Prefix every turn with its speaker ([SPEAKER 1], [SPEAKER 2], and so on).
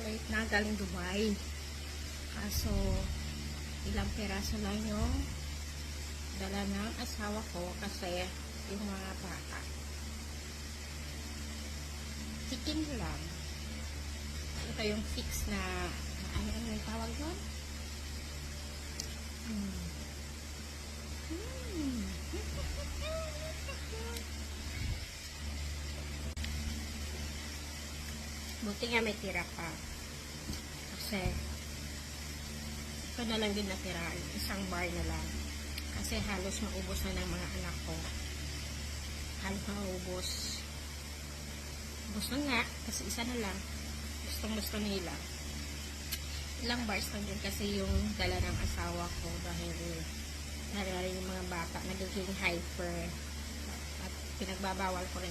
[SPEAKER 1] chocolate na galing Dubai. Kaso, ilang piraso lang yung dala ng asawa ko kasi yung mga bata. Chicken lang. Ito yung fix na ano yung tawag doon? Buti nga may tira pa. Kasi ito na lang din natira. Isang bar na lang. Kasi halos maubos na ng mga anak ko. Halos maubos. Ubos na nga. Kasi isa na lang. Gustong-gusto nila. Ilang bars lang din kasi yung dala ng asawa ko dahil yung mga bata nagiging hyper at pinagbabawal ko rin